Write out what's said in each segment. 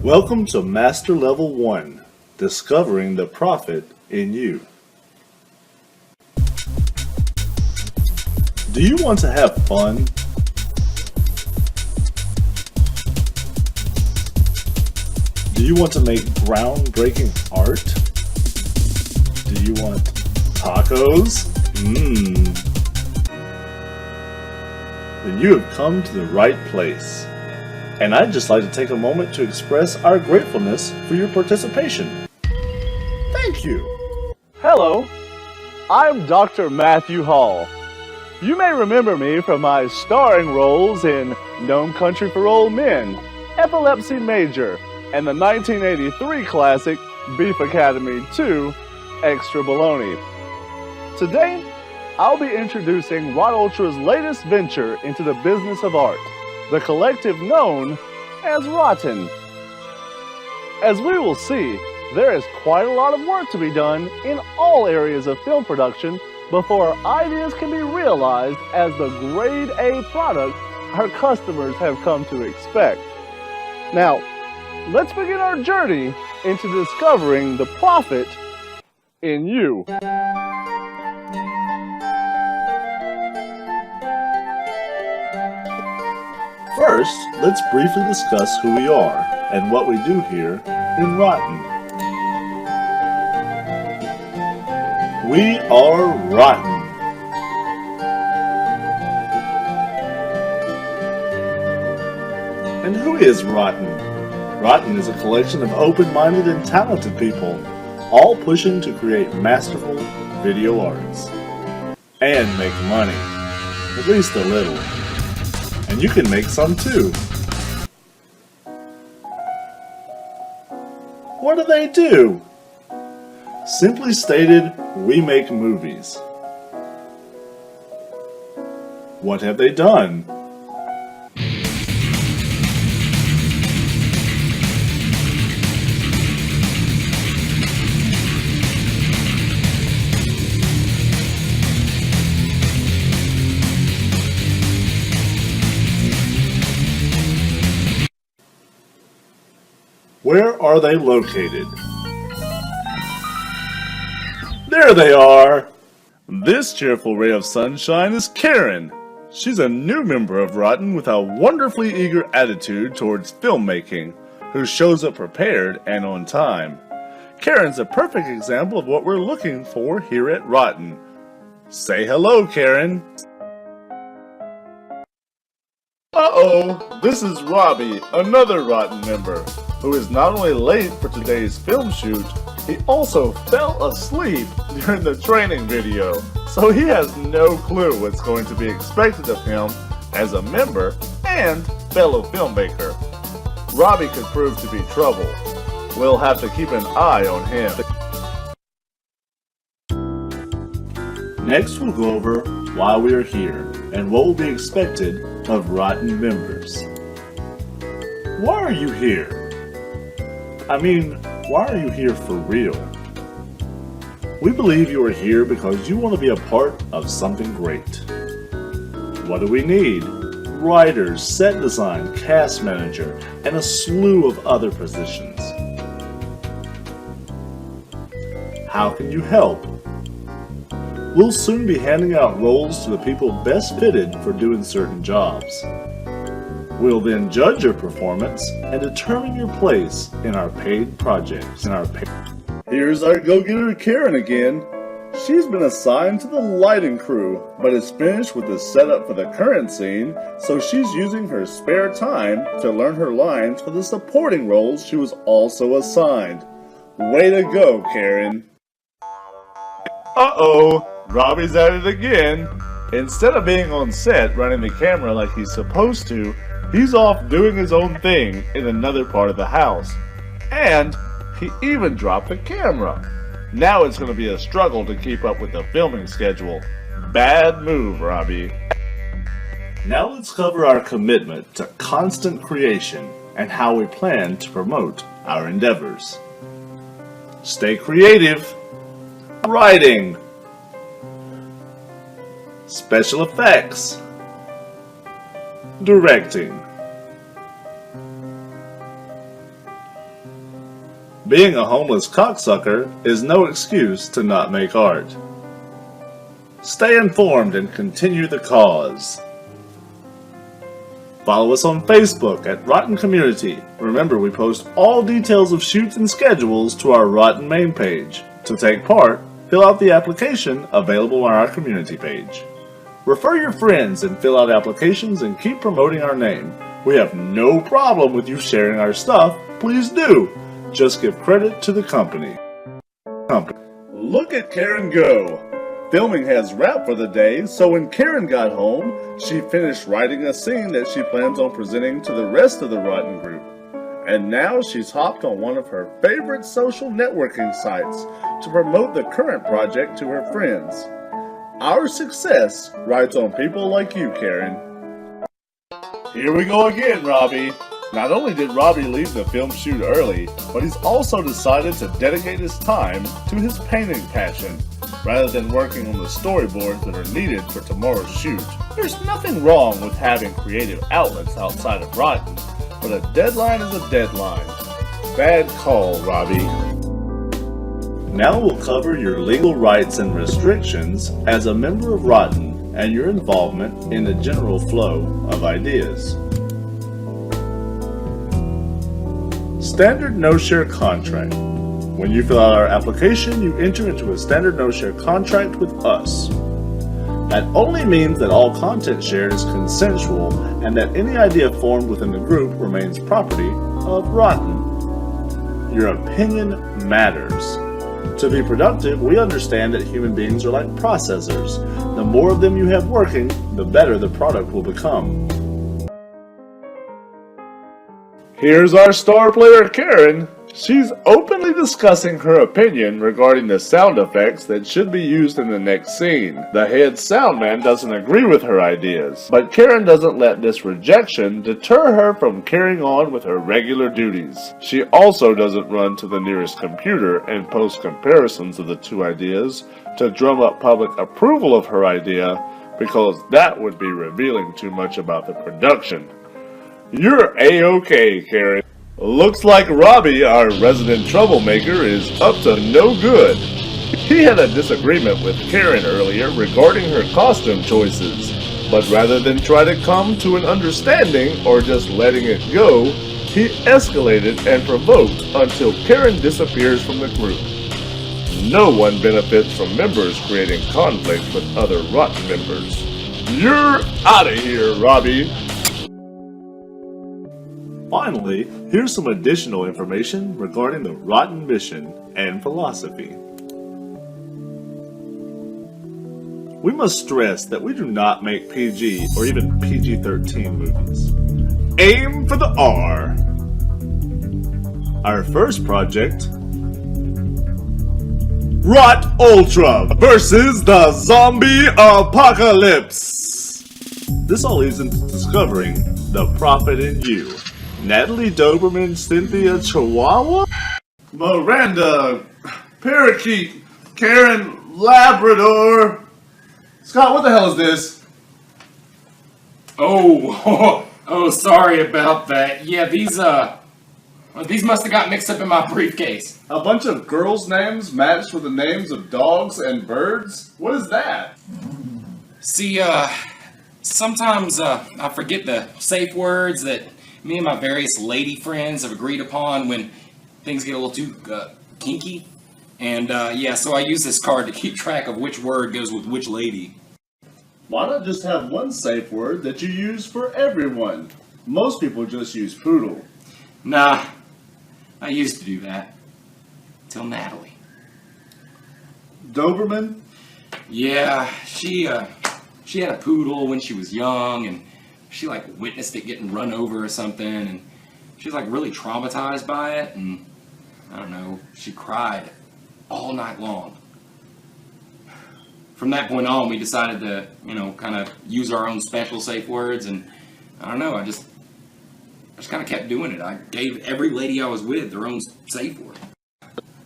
Welcome to Master Level 1, Discovering the Prophet in You. Do you want to have fun? Do you want to make groundbreaking art? Do you want tacos? Then you have come to the right place. And I'd just like to take a moment to express our gratefulness for your participation. Thank you. Hello, I'm Dr. Matthew Hall. You may remember me from my starring roles in Gnome Country for Old Men, Epilepsy Major, and the 1983 classic Beef Academy 2, Extra Baloney. Today, I'll be introducing RotUltra's latest venture into the business of art, the collective known as RotN. As we will see, there is quite a lot of work to be done in all areas of film production before our ideas can be realized as the grade A product our customers have come to expect. Now, let's begin our journey into discovering the prophet in you. First, let's briefly discuss who we are and what we do here in RotN. We are RotN. And who is RotN? RotN is a collection of open-minded and talented people, all pushing to create masterful video arts. And make money. At least a little. And you can make some too. What do they do? Simply stated, we make movies. What have they done? Where are they located? There they are! This cheerful ray of sunshine is Karen. She's a new member of RotN with a wonderfully eager attitude towards filmmaking, who shows up prepared and on time. Karen's a perfect example of what we're looking for here at RotN. Say hello, Karen! Uh-oh, this is Robbie, another RotN member, who is not only late for today's film shoot, he also fell asleep during the training video, so he has no clue what's going to be expected of him as a member and fellow filmmaker. Robbie could prove to be trouble. We'll have to keep an eye on him. Next, we'll go over why we are here and what will be expected of RotN members. Why are you here? I mean, why are you here for real? We believe you are here because you want to be a part of something great. What do we need? Writers, set design, cast manager, and a slew of other positions. How can you help? We'll soon be handing out roles to the people best fitted for doing certain jobs. We'll then judge your performance and determine your place in our paid projects. Here's our go-getter Karen again. She's been assigned to the lighting crew, but is finished with the setup for the current scene, so she's using her spare time to learn her lines for the supporting roles she was also assigned. Way to go, Karen. Uh-oh, Robbie's at it again. Instead of being on set running the camera like he's supposed to, he's off doing his own thing in another part of the house. And he even dropped the camera. Now it's going to be a struggle to keep up with the filming schedule. Bad move, Robbie. Now let's cover our commitment to constant creation and how we plan to promote our endeavors. Stay creative. Writing. Special effects. Directing. Being a homeless cocksucker is no excuse to not make art. Stay informed and continue the cause. Follow us on Facebook at RotN Community. Remember, we post all details of shoots and schedules to our RotN main page. To take part, fill out the application available on our community page. Refer your friends and fill out applications and keep promoting our name. We have no problem with you sharing our stuff. Please do. Just give credit to the company. Look at Karen go! Filming has wrapped for the day, so when Karen got home, she finished writing a scene that she plans on presenting to the rest of the RotN group. And now she's hopped on one of her favorite social networking sites to promote the current project to her friends. Our success rides on people like you, Karen. Here we go again, Robbie. Not only did Robbie leave the film shoot early, but he's also decided to dedicate his time to his painting passion, rather than working on the storyboards that are needed for tomorrow's shoot. There's nothing wrong with having creative outlets outside of RotN, but a deadline is a deadline. Bad call, Robbie. Now we'll cover your legal rights and restrictions as a member of RotN and your involvement in the general flow of ideas. Standard no-share contract. When you fill out our application, you enter into a standard no-share contract with us. That only means that all content shared is consensual and that any idea formed within the group remains property of RotN. Your opinion matters. To be productive, we understand that human beings are like processors. The more of them you have working, the better the product will become. Here's our star player, Karen. She's openly discussing her opinion regarding the sound effects that should be used in the next scene. The head sound man doesn't agree with her ideas, but Karen doesn't let this rejection deter her from carrying on with her regular duties. She also doesn't run to the nearest computer and post comparisons of the two ideas to drum up public approval of her idea, because that would be revealing too much about the production. You're A-okay, Karen. Looks like Robbie, our resident troublemaker, is up to no good. He had a disagreement with Karen earlier regarding her costume choices, but rather than try to come to an understanding or just letting it go, he escalated and provoked until Karen disappears from the group. No one benefits from members creating conflict with other RotN members. You're out of here, Robbie. Finally, here's some additional information regarding the RotN mission and philosophy. We must stress that we do not make PG or even PG-13 movies. Aim for the R. Our first project, Rot Ultra versus the Zombie Apocalypse. This all leads into discovering the prophet in you. Natalie Doberman, Cynthia Chihuahua, Miranda Parakeet, Karen Labrador. Scott, what the hell is this? Oh, sorry about that. Yeah, these must have got mixed up in my briefcase. A bunch of girls' names matched with the names of dogs and birds? What is that? See, sometimes I forget the safe words that me and my various lady friends have agreed upon when things get a little too kinky. And yeah, so I use this card to keep track of which word goes with which lady. Why not just have one safe word that you use for everyone? Most people just use poodle. Nah, I used to do that. Till Natalie. Doberman? Yeah, she had a poodle when she was young, and she like witnessed it getting run over or something, and she was like really traumatized by it, and I don't know, she cried all night long. From that point on, we decided to, kind of use our own special safe words, and I don't know, I just kind of kept doing it. I gave every lady I was with their own safe word.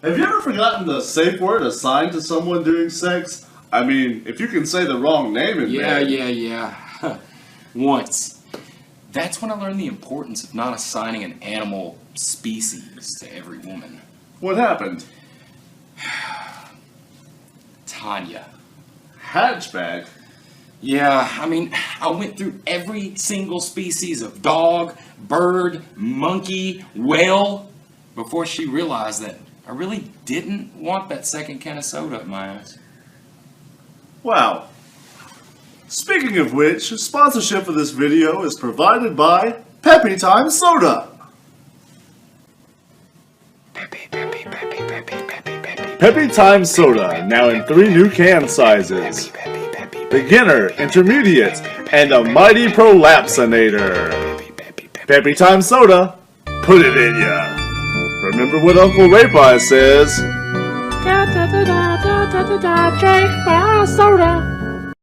Have you ever forgotten the safe word assigned to someone during sex? I mean, if you can say the wrong name in bed. Yeah. Once. That's when I learned the importance of not assigning an animal species to every woman. What happened? Tanya. Hatchback? Yeah, I mean, I went through every single species of dog, bird, monkey, whale before she realized that I really didn't want that second can of soda up my ass. Wow. Speaking of which, sponsorship for this video is provided by Peppy Time Soda. Peppy Time Soda, now in 3 new can sizes. Beginner, Intermediate, and a Mighty Prolapsinator. Peppy Time Soda, put it in ya. Remember what Uncle Ray Pie says. Da da da da da da da da, Drake, bye.